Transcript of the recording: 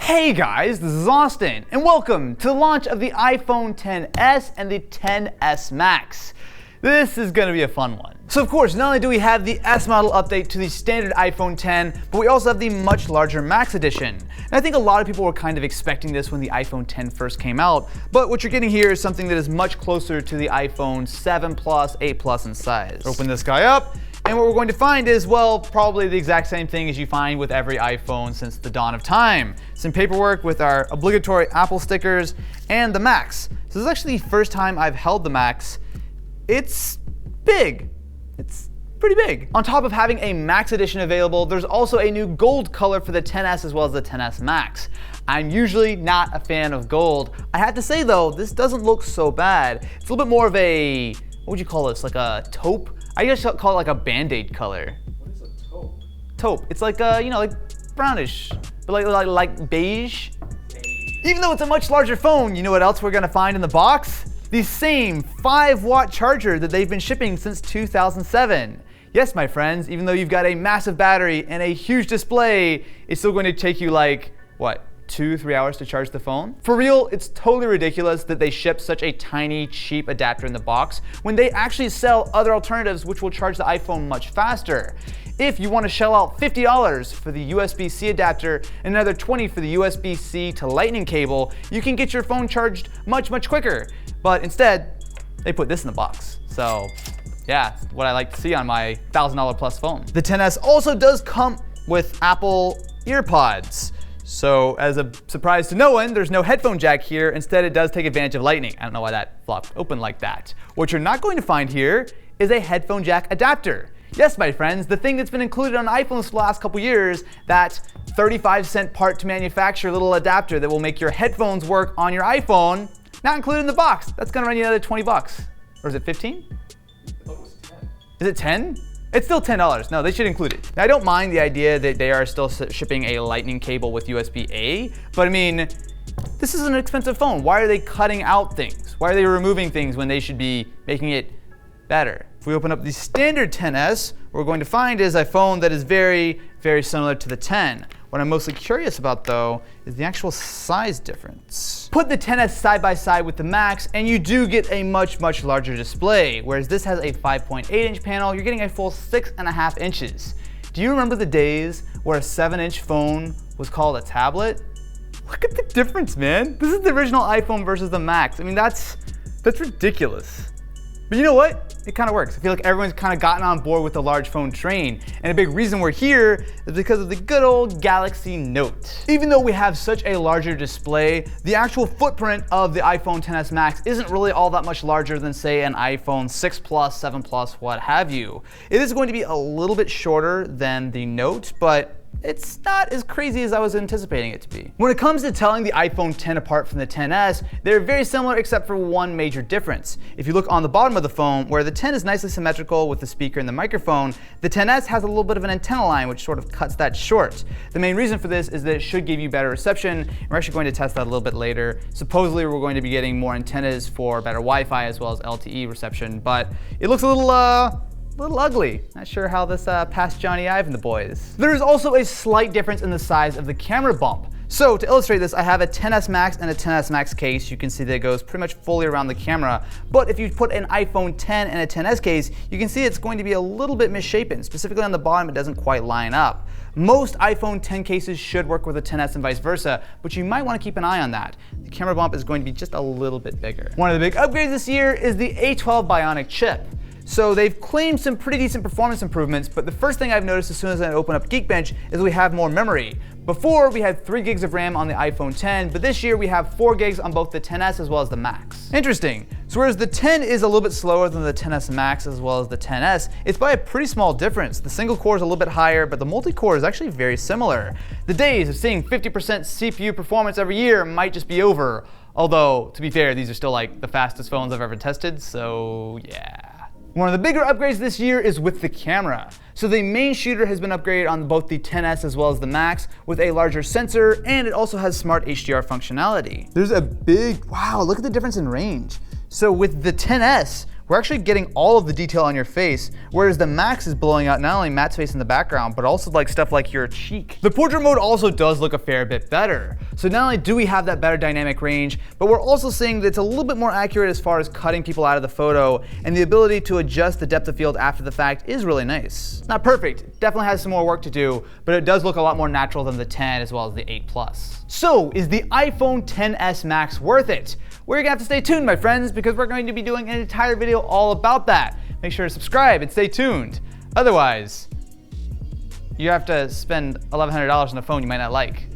Hey guys, this is Austin, and welcome to the launch of the iPhone XS and the XS Max. This is going to be a fun one. So of course, not only do we have the S model update to the standard iPhone X, but we also have the much larger Max edition. And I think a lot of people were kind of expecting this when the iPhone X first came out, but what you're getting here is something that is much closer to the iPhone 7 Plus, 8 Plus in size. Open this guy up. And what we're going to find is, well, probably the exact same thing as you find with every iPhone since the dawn of time. Some paperwork with our obligatory Apple stickers and the Max. So this is actually the first time I've held the Max. It's big. It's pretty big. On top of having a Max edition available, there's also a new gold color for the XS as well as the XS Max. I'm usually not a fan of gold. I have to say though, this doesn't look so bad. It's a little bit more of a, what would you call this, like a taupe? I guess I'll call it like a Band-Aid color. What is a taupe? Taupe. It's like like brownish, but like beige. Even though it's a much larger phone, you know what else we're gonna find in the box? The same 5-watt charger that they've been shipping since 2007. Yes, my friends, even though you've got a massive battery and a huge display, it's still going to take you like, what, 2-3 hours to charge the phone? For real, it's totally ridiculous that they ship such a tiny, cheap adapter in the box when they actually sell other alternatives which will charge the iPhone much faster. If you want to shell out $50 for the USB-C adapter and another $20 for the USB-C to Lightning cable, you can get your phone charged much, much quicker. But instead, they put this in the box. So yeah, what I like to see on my $1,000 plus phone. The XS also does come with Apple EarPods. So as a surprise to no one, there's no headphone jack here. Instead, it does take advantage of Lightning. I don't know why that flopped open like that. What you're not going to find here is a headphone jack adapter. Yes, my friends, the thing that's been included on iPhones for the last couple years, that 35-cent part to manufacture little adapter that will make your headphones work on your iPhone, not included in the box. That's gonna run you another 20 bucks. Or is it 15? I thought it was 10. Is it 10? It's still $10. No, they should include it. Now, I don't mind the idea that they are still shipping a Lightning cable with USB-A, but I mean, this is an expensive phone. Why are they cutting out things? Why are they removing things when they should be making it better? If we open up the standard XS, what we're going to find is a phone that is very, very similar to the 10. What I'm mostly curious about though is the actual size difference. Put the XS side by side with the Max and you do get a much, much larger display. Whereas this has a 5.8-inch panel, you're getting a full 6.5 inches. Do you remember the days where a 7-inch phone was called a tablet? Look at the difference, man. This is the original iPhone versus the Max. I mean, that's ridiculous. But you know what? It kind of works. I feel like everyone's kind of gotten on board with the large phone train. And a big reason we're here is because of the good old Galaxy Note. Even though we have such a larger display, the actual footprint of the iPhone XS Max isn't really all that much larger than, say, an iPhone 6 Plus, 7 Plus, what have you. It is going to be a little bit shorter than the Note, but it's not as crazy as I was anticipating it to be. When it comes to telling the iPhone X apart from the XS, they're very similar except for one major difference. If you look on the bottom of the phone, where the X is nicely symmetrical with the speaker and the microphone, the XS has a little bit of an antenna line which sort of cuts that short. The main reason for this is that it should give you better reception. We're actually going to test that a little bit later. Supposedly we're going to be getting more antennas for better Wi-Fi as well as LTE reception, but it looks a little ugly. Not sure how this passed Johnny Ive and the boys. There is also a slight difference in the size of the camera bump. So to illustrate this, I have a XS Max and a XS Max case. You can see that it goes pretty much fully around the camera. But if you put an iPhone X and a XS case, you can see it's going to be a little bit misshapen. Specifically on the bottom, it doesn't quite line up. Most iPhone X cases should work with a XS and vice versa, but you might want to keep an eye on that. The camera bump is going to be just a little bit bigger. One of the big upgrades this year is the A12 Bionic chip. So they've claimed some pretty decent performance improvements, but the first thing I've noticed as soon as I open up Geekbench is we have more memory. Before, we had 3 gigs of RAM on the iPhone X, but this year we have 4 gigs on both the XS as well as the Max. Interesting. So whereas the 10 is a little bit slower than the XS Max as well as the XS, it's by a pretty small difference. The single core is a little bit higher, but the multi-core is actually very similar. The days of seeing 50% CPU performance every year might just be over. Although, to be fair, these are still like the fastest phones I've ever tested, so yeah. One of the bigger upgrades this year is with the camera. So the main shooter has been upgraded on both the XS as well as the Max with a larger sensor, and it also has smart HDR functionality. There's a big, wow, look at the difference in range. So with the XS, we're actually getting all of the detail on your face, whereas the Max is blowing out not only Matt's face in the background, but also like stuff like your cheek. The portrait mode also does look a fair bit better. So not only do we have that better dynamic range, but we're also seeing that it's a little bit more accurate as far as cutting people out of the photo, and the ability to adjust the depth of field after the fact is really nice. Not perfect, definitely has some more work to do, but it does look a lot more natural than the 10 as well as the 8 Plus. So is the iPhone XS Max worth it? We're gonna have to stay tuned, my friends, because we're going to be doing an entire video all about that. Make sure to subscribe and stay tuned. Otherwise, you have to spend $1,100 on a phone you might not like.